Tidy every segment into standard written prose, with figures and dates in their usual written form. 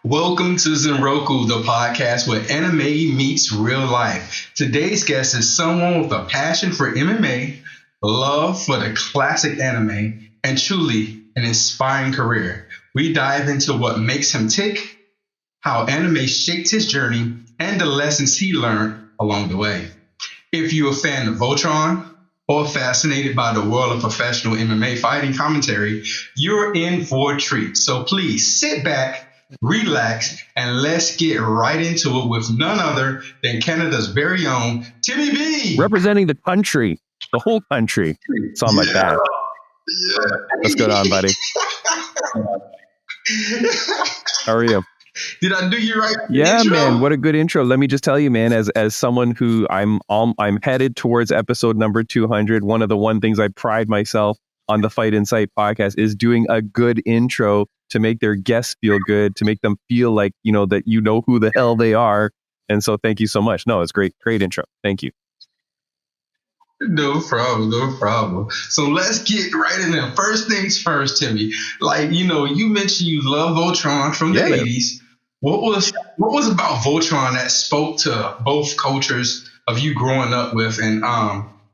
Welcome to Zenroku, the podcast where anime meets real life. Today's guest is someone with a passion for MMA, love for the classic anime, and truly an inspiring career. We dive into what makes him tick, how anime shaped his journey, and the lessons he learned along the way. If you're a fan of Voltron or fascinated by the world of professional MMA fighting commentary, you're in for a treat. So please sit back, relax, and let's get right into it with none other than Canada's very own Timmy B. Representing the country, the whole country. Something like that. Yeah. What's going on, buddy? How are you? Did I do you right? Yeah, intro? man. What a good intro. Let me just tell you, man, as someone who I'm headed towards episode number 200. One of the things I pride myself on the Fight Insight podcast is doing a good intro to make their guests feel good, to make them feel like, that who the hell they are. And so thank you so much. No, it's great intro. Thank you. No problem. So let's get right in there. First things first, Timmy. You mentioned you love Voltron from the 80s. What was about Voltron that spoke to both cultures of you growing up with? And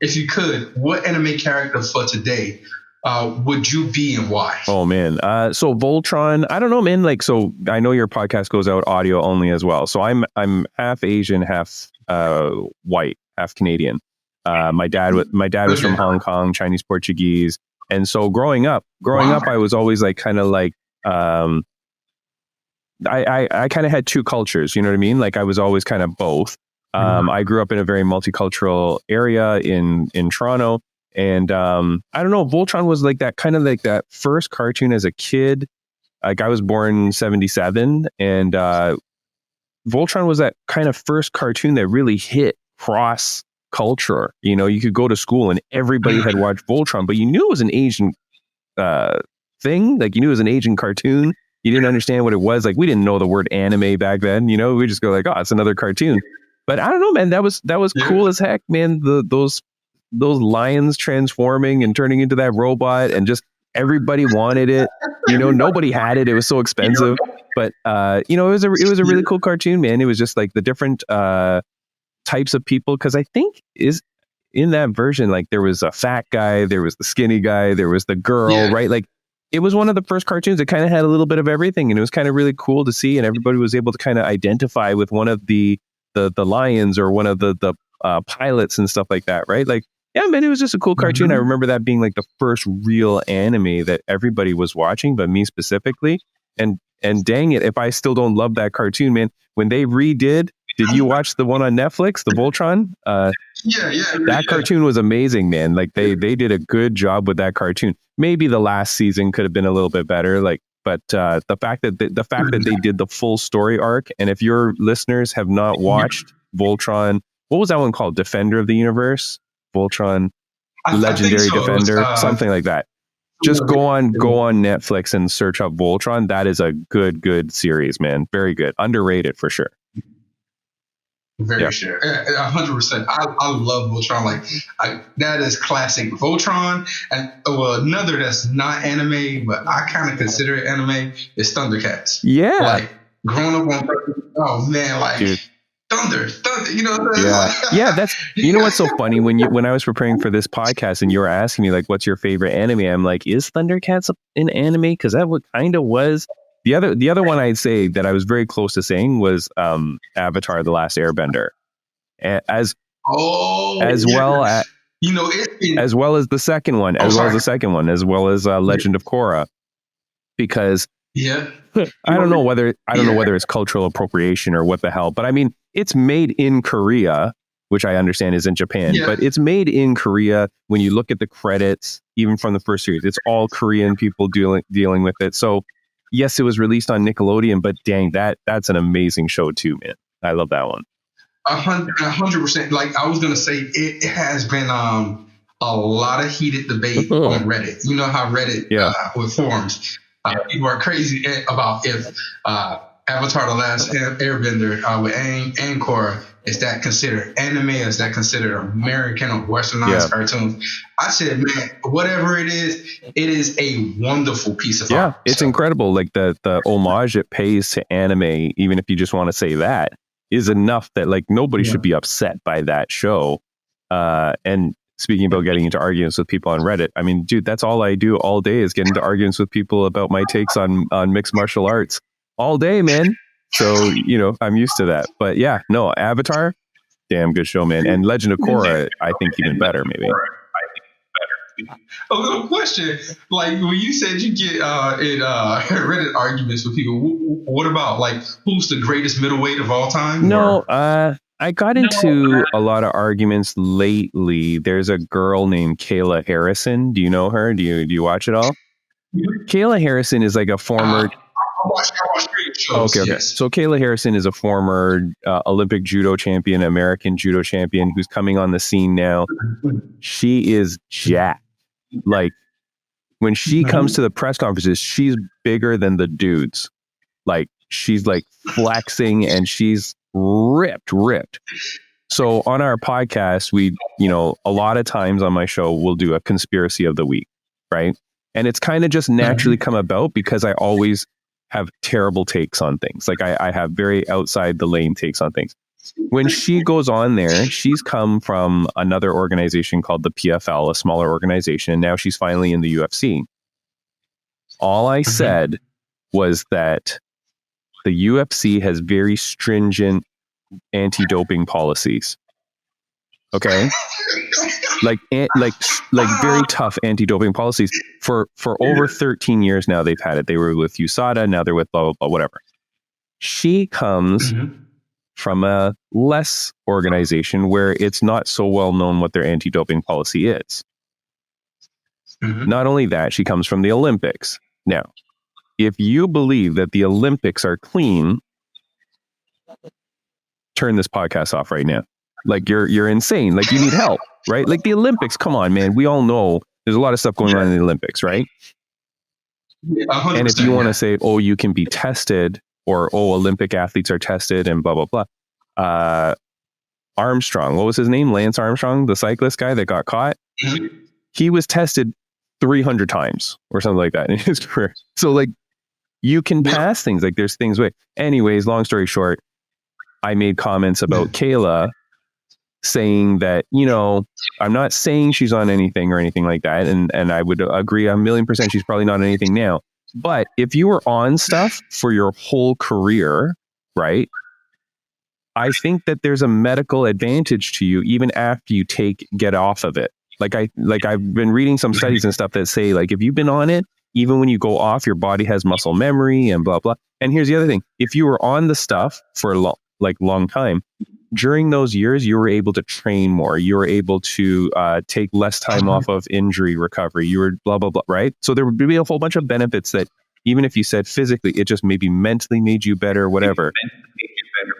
if you could, what anime character for today would you be and why? Oh man. So Voltron, I don't know, man. So I know your podcast goes out audio only as well. So I'm half Asian, half white, half Canadian. My dad was from Hong Kong, Chinese Portuguese. And so growing up, I was always I kind of had two cultures, you know what I mean? I was always kind of both. I grew up in a very multicultural area in Toronto. And I don't know, Voltron was that first cartoon as a kid. I was born in 1977, and Voltron was that kind of first cartoon that really hit cross culture. You could go to school and everybody had watched Voltron, but you knew it was an Asian thing. You knew it was an Asian cartoon. You didn't understand what it was. We didn't know the word anime back then. We just go oh, it's another cartoon. But I don't know, man. That was cool as heck, man. Those lions transforming and turning into that robot, and just everybody wanted it. Nobody had it. It was so expensive. But it was a really cool cartoon, man. It was just the different types of people, because I think is in that version, there was a fat guy, there was the skinny guy, there was the girl, right? It was one of the first cartoons that kind of had a little bit of everything, and it was kind of really cool to see, and everybody was able to kind of identify with one of the lions or one of the pilots and stuff like that, right? Yeah, man, it was just a cool cartoon. I remember that being the first real anime that everybody was watching, but me specifically. And dang it, if I still don't love that cartoon, man, when they redid, did you watch the one on Netflix, the Voltron? That cartoon was amazing, man. They did a good job with that cartoon. Maybe the last season could have been a little bit better, but the fact that they did the full story arc, and if your listeners have not watched Voltron, what was that one called? Defender of the Universe? Voltron, Legendary Defender, something like that. Just go on Netflix and search up Voltron. That is a good series, man. Very good. Underrated for sure. Very sure. 100%. I love Voltron. That is classic Voltron. And another that's not anime, but I kind of consider it anime, is Thundercats. Yeah. Growing up on, oh man, dude. Thunder, yeah. That's what's so funny when I was preparing for this podcast and you were asking me what's your favorite anime, I'm is Thundercats an anime? Because that what kind of was. The other one I'd say that I was very close to saying was Avatar: The Last Airbender, as well as the second one, as well as Legend of Korra, because I don't know whether it's cultural appropriation or what the hell, but I mean, it's made in Korea, which I understand is in Japan, but it's made in Korea. When you look at the credits, even from the first series, it's all Korean people dealing with it. So yes, it was released on Nickelodeon, but dang, that's an amazing show too, man. I love that one. 100%. I was gonna say, it has been a lot of heated debate on Reddit. You know how Reddit with forums. People are crazy about if Avatar: The Last Airbender with Aang and Korra Is that considered anime? Is that considered American or Westernized cartoons? I said, man, whatever it is a wonderful piece of art. It's incredible. Like the homage it pays to anime, even if you just want to say that, is enough that like nobody should be upset by that show. And speaking about getting into arguments with people on Reddit, I mean, dude, that's all I do all day is get into arguments with people about my takes on mixed martial arts all day, man. So, you know, I'm used to that. But yeah, no, Avatar, damn good show, man. And Legend of Korra, I think even better, maybe. A little question, like when you said you get in Reddit arguments with people, what about like who's the greatest middleweight of all time? No, I got into a lot of arguments lately. There's a girl named Kayla Harrison. Do you know her? Do you watch it all? Kayla Harrison is like a former. I watch shows. Okay. Yes. So Kayla Harrison is a former Olympic judo champion, American judo champion, who's coming on the scene now. She is jacked. Like when she comes to the press conferences, she's bigger than the dudes. Like she's like flexing and she's ripped. So on our podcast, we, you know, a lot of times on my show, we'll do a conspiracy of the week, right? And it's kind of just naturally come about because I always have terrible takes on things. Like I have very outside the lane takes on things. When she goes on there, she's come from another organization called the PFL, a smaller organization. And now she's finally in the UFC. All I said was that the UFC has very stringent anti-doping policies. Okay. like very tough anti-doping policies for over 13 years now. They've had it. They were with USADA. Now they're with blah, blah, blah, whatever. She comes from a less organization where it's not so well known what their anti-doping policy is. Not only that, she comes from the Olympics. Now, if you believe that the Olympics are clean, turn this podcast off right now. Like you're insane. Like you need help, right? Like the Olympics, come on, man. We all know there's a lot of stuff going on in the Olympics, right? And if you want to say, oh, you can be tested, or oh, Olympic athletes are tested and blah, blah, blah. Armstrong, what was his name? Lance Armstrong, the cyclist guy that got caught. He was tested 300 times or something like that in his career. So like you can pass things, like there's things way. Anyways, long story short, I made comments about Kayla saying that, you know, I'm not saying she's on anything or anything like that. And I would agree 1,000,000% she's probably not on anything now. But if you were on stuff for your whole career, right? I think that there's a medical advantage to you even after you get off of it. I've been reading some studies and stuff that say like if you've been on it, even when you go off, your body has muscle memory and blah blah. And here's the other thing: if you were on the stuff for a long time, during those years, you were able to train more. You were able to take less time off of injury recovery. You were blah blah blah, right? So there would be a whole bunch of benefits that even if you said physically, it just maybe mentally made you better, whatever.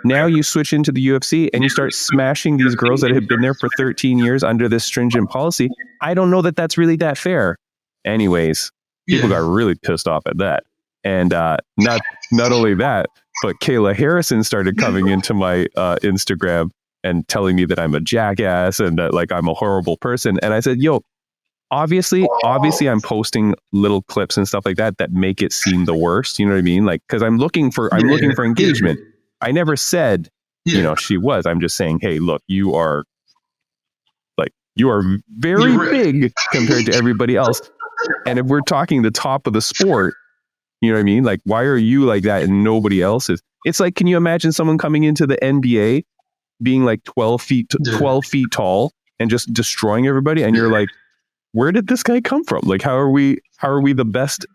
Now you switch into the UFC and you start smashing these girls that have been there for 13 years under this stringent policy. I don't know that that's really that fair. Anyways, people got really pissed off at that. And not only that, but Kayla Harrison started coming into my Instagram and telling me that I'm a jackass and that like I'm a horrible person. And I said, yo, obviously I'm posting little clips and stuff like that make it seem the worst. You know what I mean? Like, cause I'm looking for engagement. I never said, you know, she was. I'm just saying, hey, look, you are very big compared to everybody else. And if we're talking the top of the sport, you know what I mean? Like, why are you like that and nobody else is? It's like, can you imagine someone coming into the NBA being like 12 feet tall and just destroying everybody? And you're like, where did this guy come from? Like, how are we the best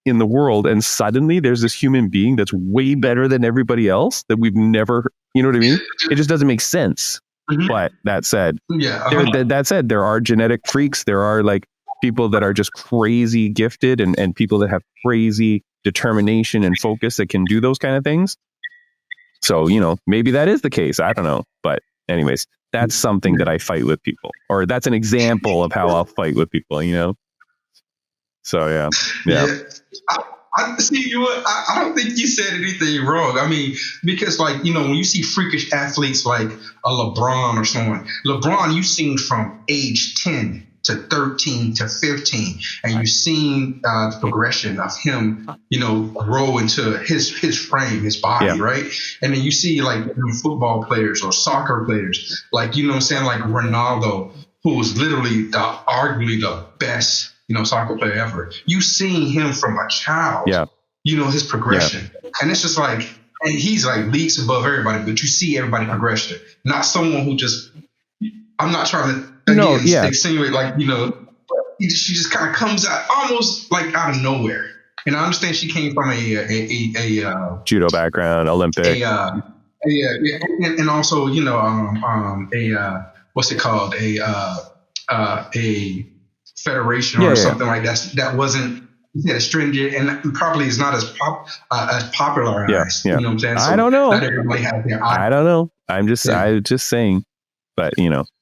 in the world? And suddenly there's this human being that's way better than everybody else that we've never, you know what I mean? It just doesn't make sense. But that said, there are genetic freaks. There are like people that are just crazy gifted and people that have crazy determination and focus that can do those kind of things. So, you know, maybe that is the case. I don't know. But anyways, that's something that I fight with people, or that's an example of how I'll fight with people, you know? So, yeah. I see you. I don't think you said anything wrong. I mean, because like when you see freakish athletes like a LeBron or someone, LeBron you've seen from age 10 to 13 to 15, and you've seen the progression of him, grow into his frame, his body, right? And then you see like football players or soccer players, like what I'm saying, like Ronaldo, who was literally arguably the best soccer player ever. You've seen him from a child, his progression. And it's just like, and he's like leagues above everybody, but you see everybody progression. Not someone who just, I'm not trying to insinuate like, she just kind of comes out almost like out of nowhere. And I understand she came from a judo background, Olympic. And also, what's it called? A federation or something like that. That wasn't as stringent and probably is not as popularized. You know what I'm saying? So I don't know. Not everybody has their I don't know. I'm just saying. But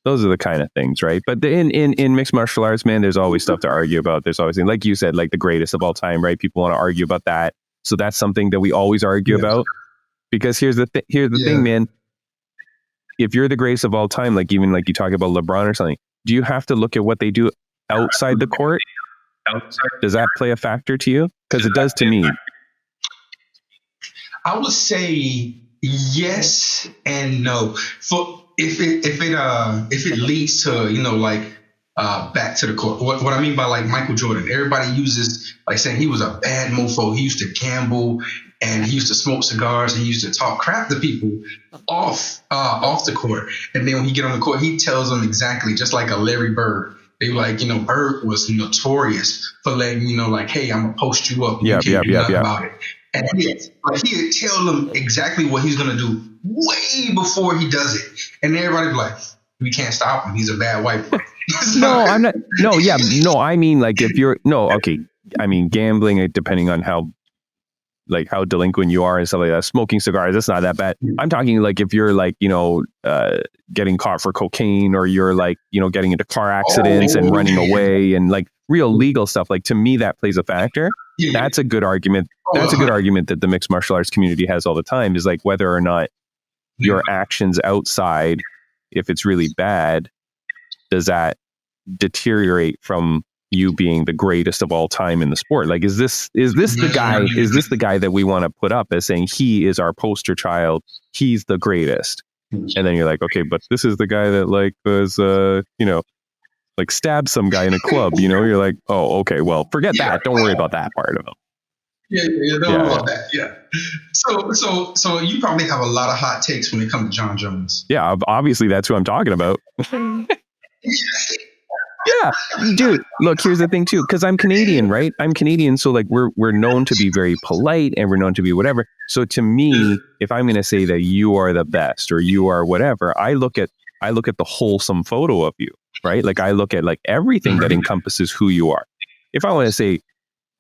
those are the kind of things, right? But in mixed martial arts, man, there's always stuff to argue about. There's always, like you said, like the greatest of all time, right? People want to argue about that. So that's something that we always argue about. Because here's the thing, man. If you're the greatest of all time, like even like you talk about LeBron or something, do you have to look at what they do outside the court? Does that play a factor to you? Because it does to me. I would say yes and no. For if it leads to back to the court. What I mean by like Michael Jordan, everybody uses like saying he was a bad mofo. He used to gamble and he used to smoke cigars and he used to talk crap to people off the court. And then when he get on the court, he tells them exactly, just like a Larry Bird. They were like, Bird was notorious for letting like, hey, I'm gonna post you up. You can't do nothing about it. And he'd tell them exactly what he's gonna do way before he does it. And everybody be like, we can't stop him. He's a bad white boy. No, I'm not. No, yeah, no. I mean, like if you're okay. I mean, gambling, depending on how delinquent you are and stuff like that. Smoking cigars, that's not that bad. I'm talking like if you're like, getting caught for cocaine or you're like, getting into car accidents and running away and like real legal stuff. Like to me, that plays a factor. That's a good argument. That's a good argument that the mixed martial arts community has all the time is like whether or not your actions outside, if it's really bad, does that deteriorate from you being the greatest of all time in the sport? Like, is this the guy that we want to put up as saying he is our poster child? He's the greatest. And then you're like, okay, but this is the guy that like was, like stabbed some guy in a club, you're like, oh, okay, well, forget that. Don't worry about that part of him. Don't worry about that. Yeah. So you probably have a lot of hot takes when it comes to John Jones. Yeah. Obviously that's who I'm talking about. Yeah, dude, look, here's the thing too, because I'm Canadian, right? I'm Canadian. So like we're known to be very polite and we're known to be whatever. So to me, if I'm going to say that you are the best or you are whatever, I look at the wholesome photo of you, right? Like I look at like everything that encompasses who you are. If I want to say,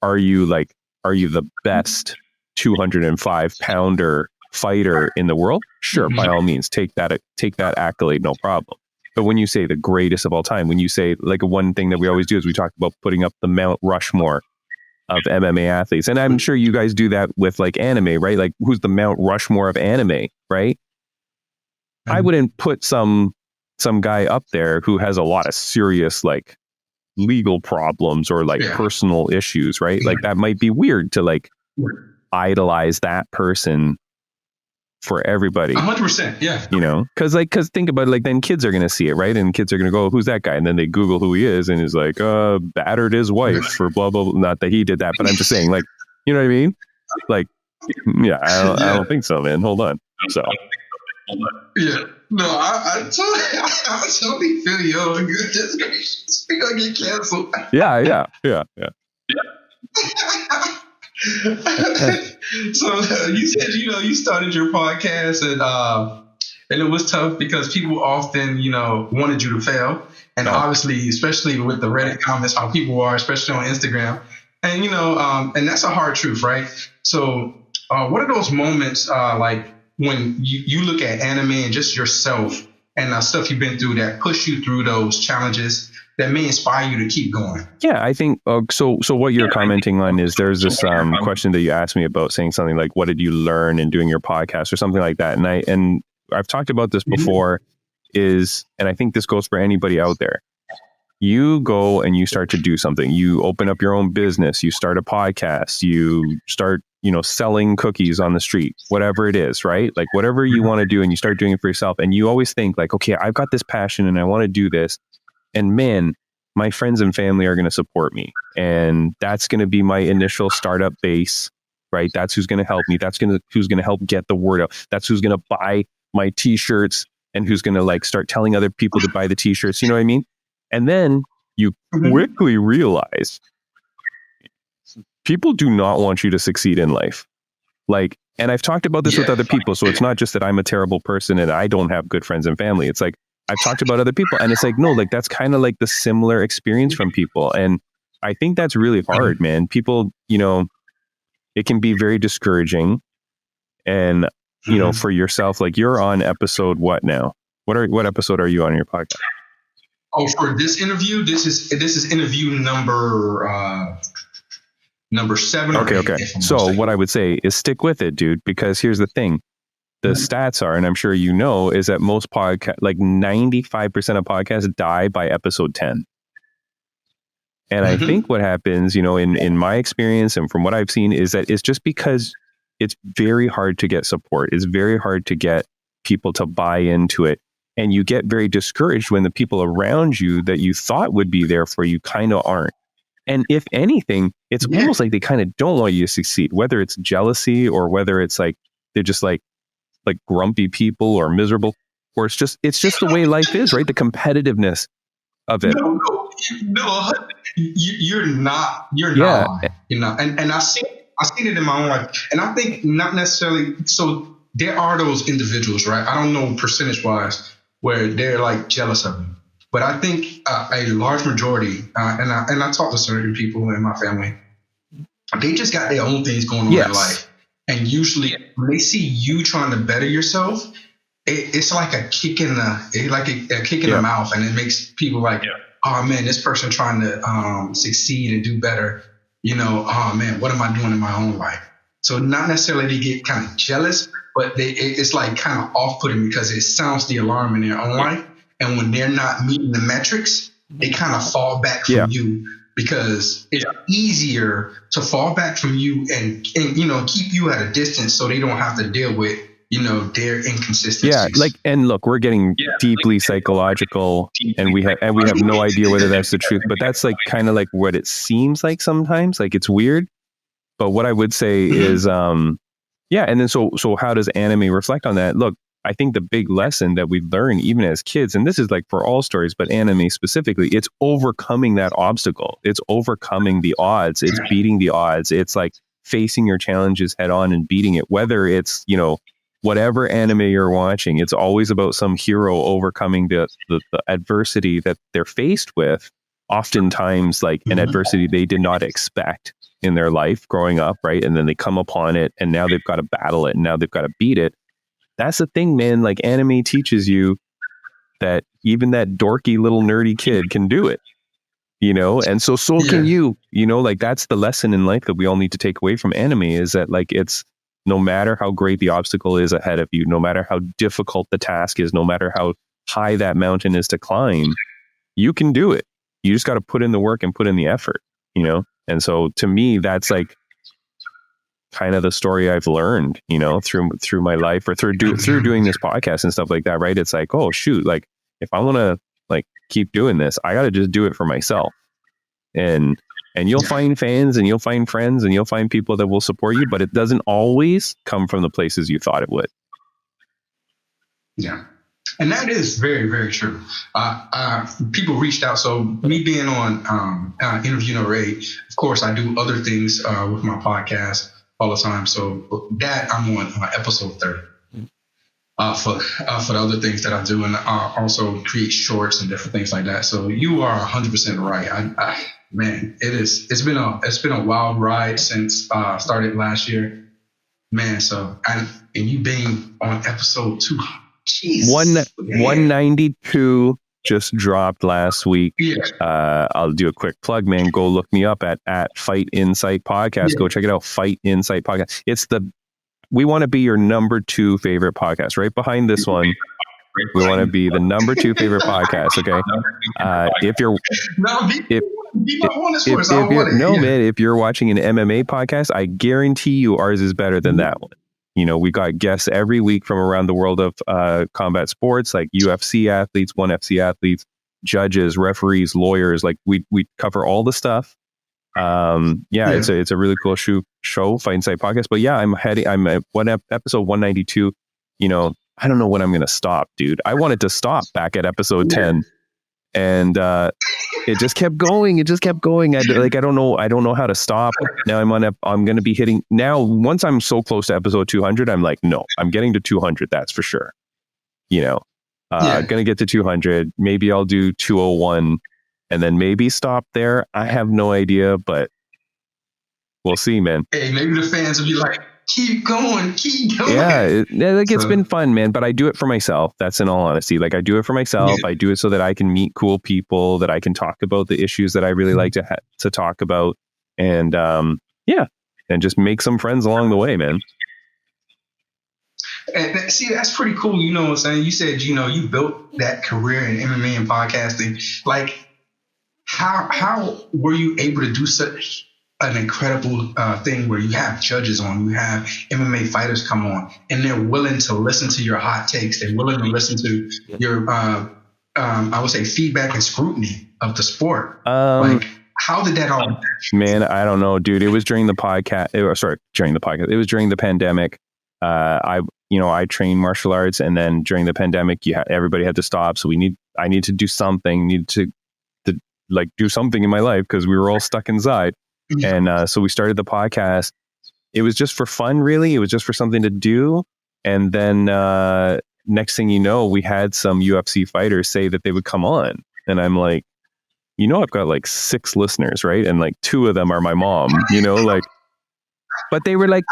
are you the best 205-pounder fighter in the world? Sure, by all means, take that accolade, no problem. But when you say the greatest of all time, when you say like one thing that we always do is we talk about putting up the Mount Rushmore of MMA athletes. And I'm sure you guys do that with like anime, right? Like who's the Mount Rushmore of anime, right? I wouldn't put some guy up there who has a lot of serious like legal problems or like personal issues, right? Like that might be weird to like idolize that person for everybody. 100%. Yeah. Because think about it, like then kids are going to see it, right? And kids are going to go, who's that guy? And then they Google who he is and he's like, battered his wife for blah, blah, blah. Not that he did that, but I'm just saying, like, you know what I mean? Like, yeah, I don't think so, man. Hold on. So. Yeah. No, I totally feel you. Just going to get canceled. Yeah. So you said you started your podcast and it was tough because people often wanted you to fail, and obviously especially with the Reddit comments, how people are, especially on Instagram, and and that's a hard truth, right? So what are those moments like when you look at anime and just yourself and stuff you've been through that push you through those challenges that may inspire you to keep going. Yeah, I think so. So what you're commenting on is there's this question that you asked me about saying something like, "What did you learn in doing your podcast?" or something like that. And I've talked about this before. And I think this goes for anybody out there. You go and you start to do something. You open up your own business. You start a podcast. You start, selling cookies on the street. Whatever it is, right? Like whatever you want to do, and you start doing it for yourself. And you always think like, okay, I've got this passion and I want to do this. And man, my friends and family are going to support me. And that's going to be my initial startup base, right? That's who's going to help me. Who's going to help get the word out. That's who's going to buy my t-shirts and who's going to like start telling other people to buy the t-shirts. You know what I mean? And then you quickly realize people do not want you to succeed in life. Like, and I've talked about this with other people. So it's not just that I'm a terrible person and I don't have good friends and family. It's like, I've talked about other people and it's like, no, like that's kind of like the similar experience from people. And I think that's really hard, man. People, it can be very discouraging. And, for yourself, like you're on episode what now? What episode are you on your podcast? Oh, for this interview, this is interview number 7. Okay. So what I would say is stick with it, dude, because here's the thing. The stats are, and I'm sure is that most podcasts, like 95% of podcasts die by episode 10. And I think what happens, in my experience and from what I've seen is that it's just because it's very hard to get support. It's very hard to get people to buy into it. And you get very discouraged when the people around you that you thought would be there for you kind of aren't. And if anything, it's almost like they kind of don't want you to succeed, whether it's jealousy or whether it's like they're just like grumpy people or miserable, or it's just the way life is, right? The competitiveness of it. No, you're not. And I've seen it in my own life, and I think not necessarily. So there are those individuals, right? I don't know percentage wise where they're like jealous of me, but I think a large majority, and I talk to certain people in my family, they just got their own things going on in life. And usually when they see you trying to better yourself, it's like a kick in the mouth, and it makes people like, oh man, this person trying to succeed and do better. Oh man, what am I doing in my own life? So not necessarily they get kind of jealous, but it's like kind of off-putting because it sounds the alarm in their own life. And when they're not meeting the metrics, they kind of fall back from you. Because it's easier to fall back from you and keep you at a distance so they don't have to deal with their inconsistencies. Yeah, and look, we're getting deeply psychological, and we have no idea whether that's the truth, but that's like kind of like what it seems like sometimes. Like it's weird, but what I would say is, and then so how does anime reflect on that? Look, I think the big lesson that we learn even as kids, and this is like for all stories, but anime specifically, it's overcoming that obstacle. It's overcoming the odds. It's beating the odds. It's like facing your challenges head on and beating it. Whether it's, whatever anime you're watching, it's always about some hero overcoming the adversity that they're faced with. Oftentimes like an adversity they did not expect in their life growing up, right? And then they come upon it and now they've got to battle it and now they've got to beat it. That's the thing, man. Like anime teaches you that even that dorky little nerdy kid can do it, and so can you, like that's the lesson in life that we all need to take away from anime is that like, it's no matter how great the obstacle is ahead of you, no matter how difficult the task is, no matter how high that mountain is to climb, you can do it. You just got to put in the work and put in the effort, And so to me, that's like, kind of the story I've learned, through my life or through doing this podcast and stuff like that. Right. It's like, oh shoot, like if I want to like keep doing this, I got to just do it for myself. And you'll find fans and you'll find friends and you'll find people that will support you, but it doesn't always come from the places you thought it would. Yeah. And that is very, very true. People reached out. So me being on interview number 8, of course, I do other things with my podcast all the time. So that I'm on episode 30 for the other things that I do, and I also create shorts and different things like that. So you are 100% right. Man, it's been a wild ride since started last year, man. So and you being on episode 2, jeez, 192 just dropped last week. Yeah. I'll do a quick plug, man. Go look me up at Fight Insight Podcast. Go check it out. Fight Insight Podcast. We want to be your number 2 favorite podcast, right behind this one. We want to be the number 2 favorite podcast. Okay. If you're if you're watching an MMA podcast, I guarantee you ours is better than that one. You know, we got guests every week from around the world of combat sports, like UFC athletes, ONE FC athletes, judges, referees, lawyers. Like we cover all the stuff. It's a really cool show, Fight Insight Podcast. But yeah, I'm at episode 192. You know, I don't know when I'm going to stop, dude. I wanted to stop back at episode 10, and it just kept going. I don't know how to stop. Now I'm going to be hitting now. Once I'm so close to episode 200, I'm like, no, I'm getting to 200. That's for sure. You know, going to get to 200. Maybe I'll do 201 and then maybe stop there. I have no idea, but we'll see, man. Hey, maybe the fans will be like, keep going. Yeah, it's been fun, man. But I do it for myself. That's in all honesty. Like I do it for myself. Yeah. I do it so that I can meet cool people, that I can talk about the issues that I really like to talk about, and and just make some friends along the way, man. And see, that's pretty cool. You know what I'm saying? You said, you built that career in MMA and podcasting. Like, how were you able to do such an incredible thing where you have judges on, you have MMA fighters come on, and they're willing to listen to your hot takes. They're willing to listen to your, I would say, feedback and scrutiny of the sport. Like, how did that all? Man, I don't know, dude. It was during the podcast. It was during the pandemic. I trained martial arts, and then during the pandemic, everybody had to stop. So I need to do something. Need to do something in my life because we were all stuck inside. And so we started the podcast. It was just for fun, really. It was just for something to do. And then next thing you know, we had some UFC fighters say that they would come on. And I'm like, I've got like 6 listeners, right? And like 2 of them are my mom, but they were like,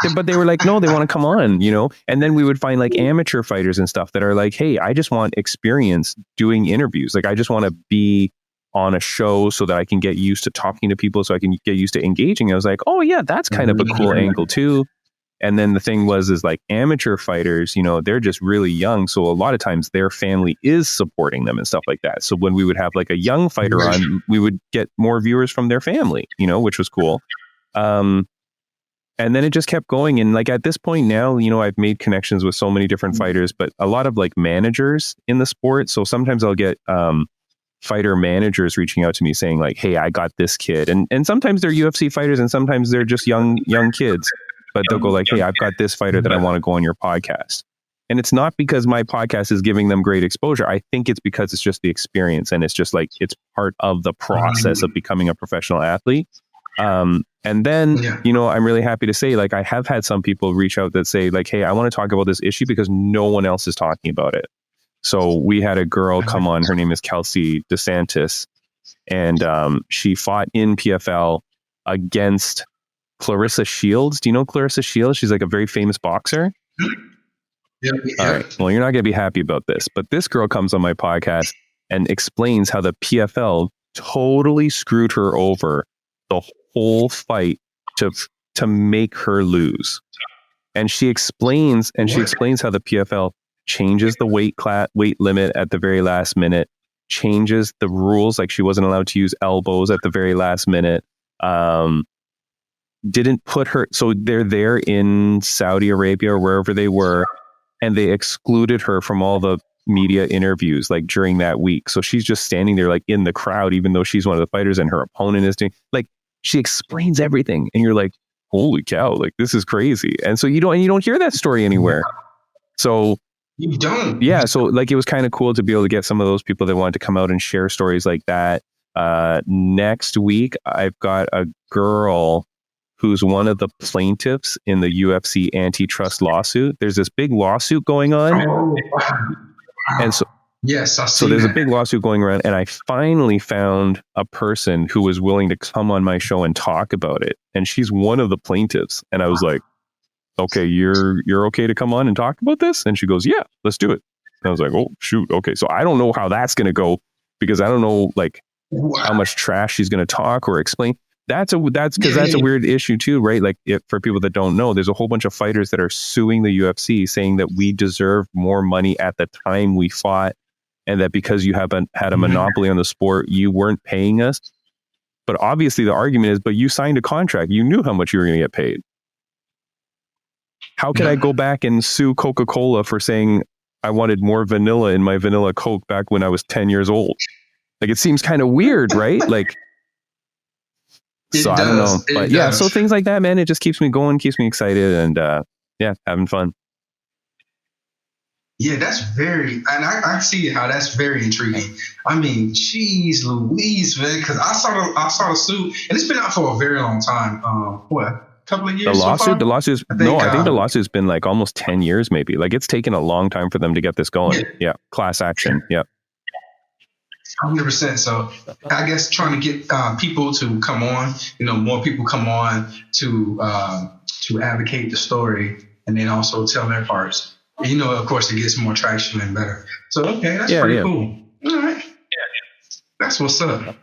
no, they want to come on, And then we would find like amateur fighters and stuff that are like, hey, I just want experience doing interviews. Like, I just want to be on a show so that I can get used to talking to people, so I can get used to engaging. I was like, oh yeah, that's kind of a cool angle too. And then the thing is like amateur fighters, they're just really young. So a lot of times their family is supporting them and stuff like that. So when we would have like a young fighter on, we would get more viewers from their family, which was cool. And then it just kept going. And like at this point now, I've made connections with so many different fighters, but a lot of like managers in the sport. So sometimes I'll get, fighter managers reaching out to me saying like, hey, I got this kid. And sometimes they're UFC fighters and sometimes they're just young kids, but they'll go like, hey, I've got this fighter that I want to go on your podcast. And it's not because my podcast is giving them great exposure. I think it's because it's just the experience, and it's just like, it's part of the process of becoming a professional athlete. And then, I'm really happy to say, like, I have had some people reach out that say like, hey, I want to talk about this issue because no one else is talking about it. So we had a girl come on, her name is Kelsey DeSantis, and she fought in PFL against Clarissa Shields. Do you know Clarissa Shields? She's like a very famous boxer. Yeah. All right. Well, you're not going to be happy about this, but this girl comes on my podcast and explains how the PFL totally screwed her over the whole fight to make her lose. And she explains how the PFL changes the weight limit at the very last minute, changes the rules, like she wasn't allowed to use elbows at the very last minute. Didn't put her, so they're there in Saudi Arabia or wherever they were, and they excluded her from all the media interviews like during that week. So she's just standing there like in the crowd, even though she's one of the fighters and her opponent is doing, like, she explains everything, and you're like, holy cow, like this is crazy. And so you don't hear that story anywhere. So you don't. Yeah. So like, it was kind of cool to be able to get some of those people that wanted to come out and share stories like that. Next week, I've got a girl who's one of the plaintiffs in the UFC antitrust lawsuit. There's this big lawsuit going on. Oh, wow. And so, yes, so there's a big lawsuit going around, and I finally found a person who was willing to come on my show and talk about it. And she's one of the plaintiffs. And I was like, okay, you're okay to come on and talk about this? And she goes, yeah, let's do it. And I was like, oh, shoot. Okay. So I don't know how that's going to go, because I don't know like Wow. how much trash she's going to talk or explain. That's because that's a weird issue too, right? Like for people that don't know, there's a whole bunch of fighters that are suing the UFC saying that we deserve more money at the time we fought, and that because you haven't had a monopoly on the sport, you weren't paying us. But obviously the argument is, but you signed a contract. You knew how much you were going to get paid. How can I go back and sue Coca-Cola for saying I wanted more vanilla in my vanilla Coke back when I was 10 years old? Like, it seems kind of weird, right? Like, so I don't know. But yeah, so things like that, man, it just keeps me going, keeps me excited, and yeah, having fun. Yeah, that's and I see how that's very intriguing. I mean, geez Louise, man, because I saw the suit, and it's been out for a very long time. What, a couple of years? I think the lawsuit's been like almost 10 years, maybe. Like, it's taken a long time for them to get this going. Yeah, class action. Yeah. 100%. So I guess trying to get people to come on, more people come on to advocate the story, and then also tell their parts. Of course, it gets more traction and better. So, okay, that's pretty cool. All right. That's what's up.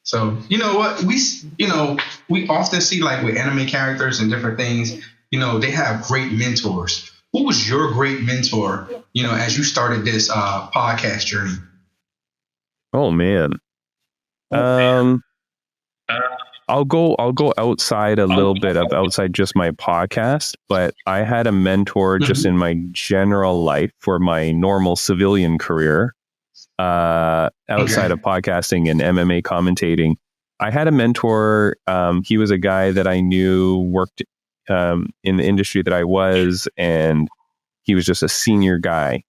So, you know what? We often see, like, with anime characters and different things, they have great mentors. Who was your great mentor, as you started this podcast journey? Oh, man. I'll go outside a little bit of outside just my podcast, but I had a mentor just in my general life for my normal civilian career, outside of podcasting and MMA commentating. I had a mentor. He was a guy that I knew worked in the industry that I was, and he was just a senior guy.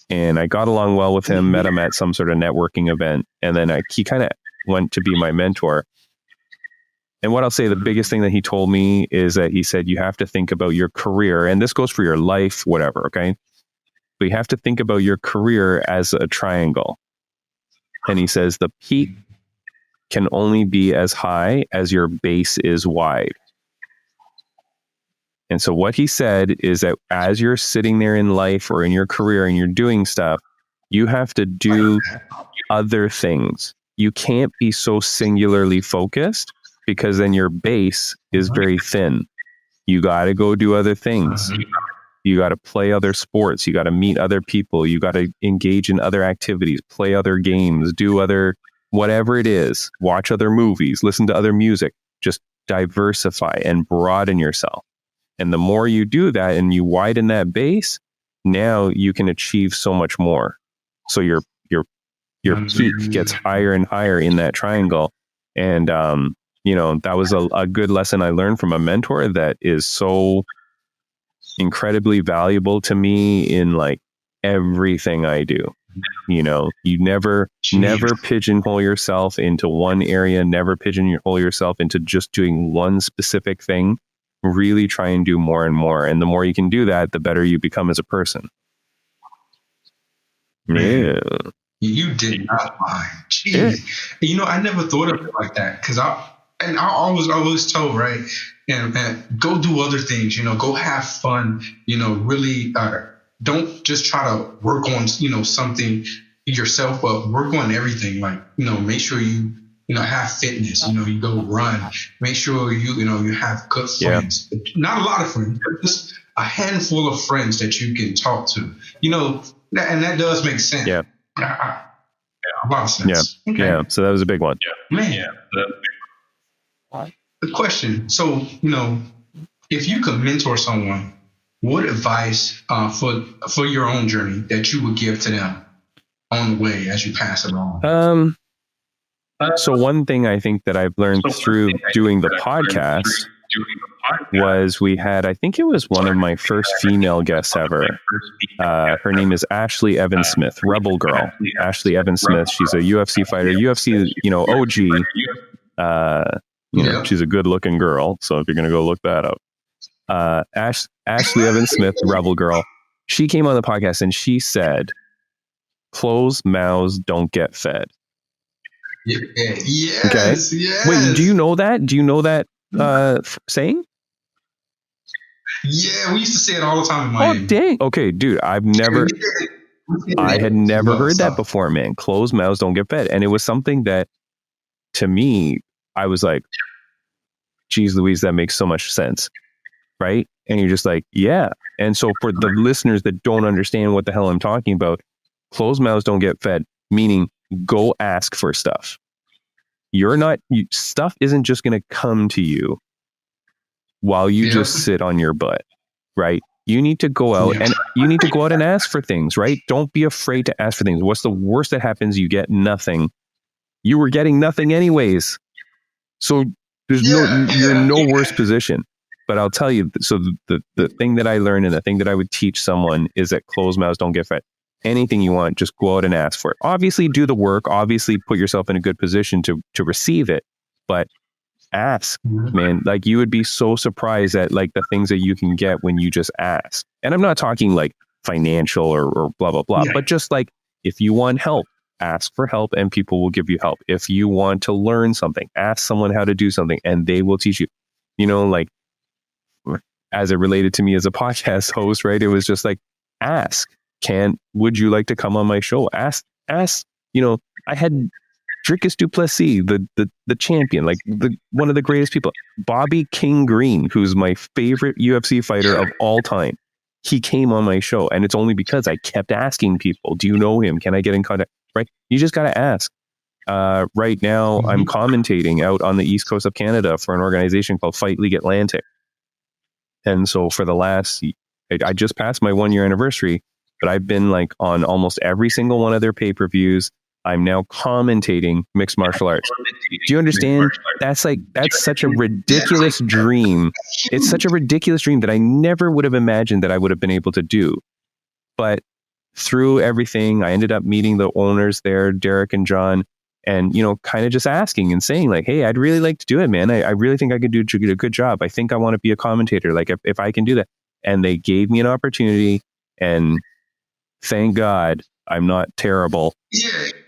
And I got along well with him, met him at some sort of networking event, and then he kind of went to be my mentor. And what I'll say, the biggest thing that he told me is that he said, you have to think about your career, and this goes for your life, whatever, okay? But you have to think about your career as a triangle. And he says the peak can only be as high as your base is wide. And so what he said is that as you're sitting there in life or in your career and you're doing stuff, you have to do other things. You can't be so singularly focused, because then your base is very thin. You got to go do other things. You got to play other sports. You got to meet other people. You got to engage in other activities, play other games, do other, whatever it is, watch other movies, listen to other music. Just diversify and broaden yourself. And the more you do that and you widen that base, now you can achieve so much more. So your peak gets higher and higher in that triangle. And, that was a good lesson I learned from a mentor that is so incredibly valuable to me in like everything I do. You never pigeonhole yourself into one area, never pigeonhole yourself into just doing one specific thing. Really try and do more and more. And the more you can do that, the better you become as a person. Man, yeah. You did not lie. Jeez. Yeah. I never thought of it like that, because I always told, right? And go do other things, go have fun, really don't just try to work on, something yourself, but work on everything. Like, make sure you have fitness, you go run, make sure you have good friends, not a lot of friends, but just a handful of friends that you can talk to, and that does make sense. Yeah. A lot of sense. Yeah. Okay. Yeah. So that was a big one. Yeah. Man. Yeah. The question. So, if you could mentor someone, what advice for your own journey that you would give to them on the way as you pass along? So one thing I think that I've learned through doing the podcast was I think it was one of my first female guests ever. Her name is Ashley Evans Smith, Rebel Girl. Ashley Evans Smith. She's a UFC fighter, UFC, OG. She's a good looking girl. So if you're going to go look that up, Ashley Evans Smith, Rebel Girl. She came on the podcast and she said, "Closed mouths don't get fed." Yes. Okay. Yes. Wait, do you know that? Do you know that saying? Yeah, we used to say it all the time in Mayhem. Oh, dang. Okay, dude, I've never I had never heard that Stop. before, man. Closed mouths don't get fed. And it was something that, to me, I was like, geez Louise, that makes so much sense. Right? And you're just like, yeah. And so for the listeners that don't understand what the hell I'm talking about, closed mouths don't get fed, meaning go ask for stuff. Stuff isn't just going to come to you while you just sit on your butt, right? You need to go out and you need to go out and ask for things, right? Don't be afraid to ask for things. What's the worst that happens? You get nothing. You were getting nothing anyways. So you're in no worse position. But I'll tell you, so the thing that I learned and the thing that I would teach someone is that closed mouths don't get fed. Anything you want, just go out and ask for it. Obviously, do the work. Obviously, put yourself in a good position to receive it. But ask, man. Like, you would be so surprised at like the things that you can get when you just ask. And I'm not talking like financial or blah, blah, blah. But just like, if you want help, ask for help and people will give you help. If you want to learn something, ask someone how to do something and they will teach you. You know, like, as it related to me as a podcast host, right? It was just like, ask, would you like to come on my show? Ask, you know, I had Dricus Duplessis, the champion, like one of the greatest people, Bobby King Green, who's my favorite UFC fighter of all time. He came on my show and it's only because I kept asking people, do you know him? Can I get in contact? Right? You just got to ask. Right now I'm commentating out on the East Coast of Canada for an organization called Fight League Atlantic. And so for I just passed my 1-year anniversary, but I've been like on almost every single one of their pay-per-views. I'm now commentating mixed martial arts. Do you understand? That's such a ridiculous dream. It's such a ridiculous dream that I never would have imagined that I would have been able to do. But through everything, I ended up meeting the owners there, Derek and John, and, you know, kind of just asking and saying like, hey, I'd really like to do it, man. I really think I could do a good job. I think I want to be a commentator. Like if I can do that. And they gave me an opportunity, and thank God I'm not terrible.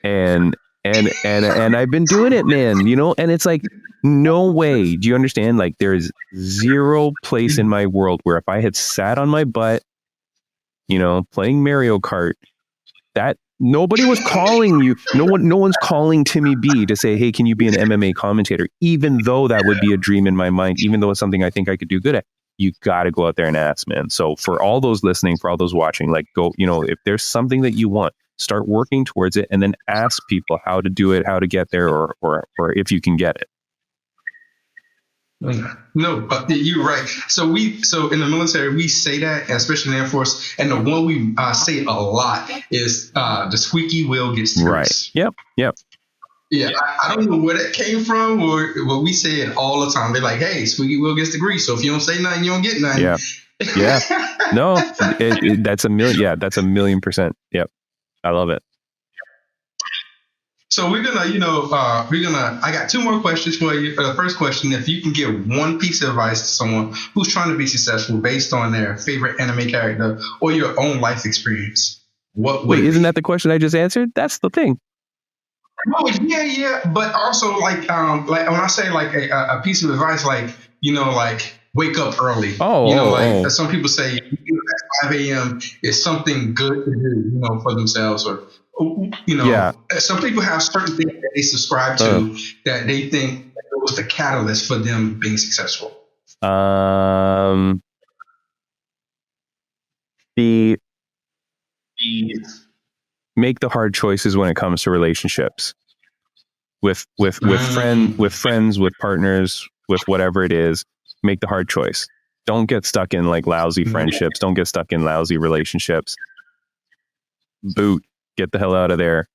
And I've been doing it, man, you know, and it's like, no way. Do you understand? Like, there's zero place in my world where if I had sat on my butt, you know, playing Mario Kart, that nobody was calling you. No one's calling Timmy B to say, hey, can you be an MMA commentator? Even though that would be a dream in my mind, even though it's something I think I could do good at. You got to go out there and ask, man. So for all those listening, for all those watching, like, go, you know, if there's something that you want, start working towards it and then ask people how to do it, how to get there, or if you can get it. No, but you're right. So in the military, we say that, especially in the Air Force, and the one we say a lot is the squeaky wheel gets the grease. Right. Yep. Yeah, I don't know where that came from, or what we say it all the time. They're like, hey, squeaky wheel gets the grease. So if you don't say nothing, you don't get nothing. Yeah. No, that's a million. Yeah, that's 1,000,000%. Yep. I love it. So we're gonna, I got 2 more questions for you. The first question, if you can give one piece of advice to someone who's trying to be successful based on their favorite anime character or your own life experience, what would isn't that the question I just answered? That's the thing. Oh, yeah. But also, like when I say like a piece of advice, like, you know, like wake up early. Some people say at 5 a.m. is something good to do, you know, for themselves, or, you know, some people have certain things that they subscribe to that they think was the catalyst for them being successful. Make the hard choices when it comes to relationships with friends, with partners, with whatever it is. Make the hard choice. Don't get stuck in like lousy friendships. Don't get stuck in lousy relationships. Get the hell out of there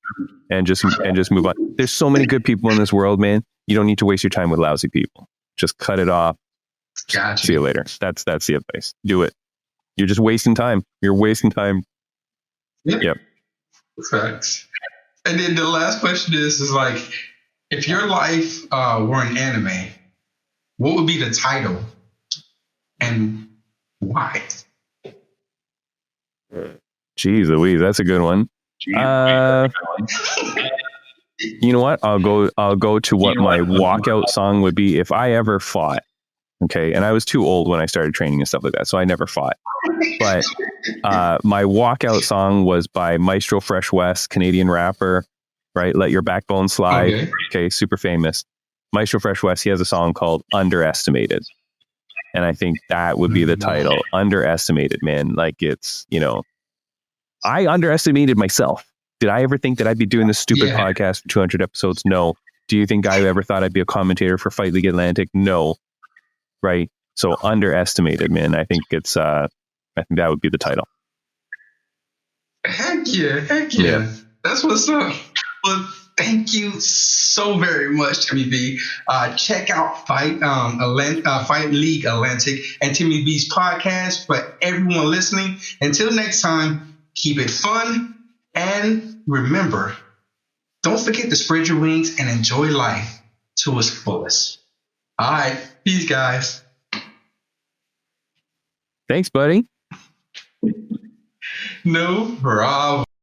and just move on. There's so many good people in this world, man. You don't need to waste your time with lousy people. Just cut it off. Gotcha. See you later. That's the advice. Do it. You're just wasting time. You're wasting time. Yep. Facts. And then the last question is like, if your life were an anime, what would be the title and why? Jeez Louise, that's a good one. You know what? I'll go to what my walkout song would be if I ever fought. Okay. And I was too old when I started training and stuff like that, so I never fought. But My walkout song was by Maestro Fresh West, Canadian rapper, right? Let Your Backbone Slide. Okay, super famous. Maestro Fresh West, he has a song called Underestimated. And I think that would be the title. Underestimated, man. Like it's, I underestimated myself. Did I ever think that I'd be doing this stupid podcast for 200 episodes? No. Do you think I ever thought I'd be a commentator for Fight League Atlantic? No. Right. So underestimated, man. I think I think that would be the title. Heck yeah. That's what's up. Well, thank you so very much, Timmy B. Check out Fight League Atlantic and Timmy B's podcast. For everyone listening, until next time, keep it fun and remember, don't forget to spread your wings and enjoy life to its fullest. All right, peace, guys. Thanks, buddy. No problem.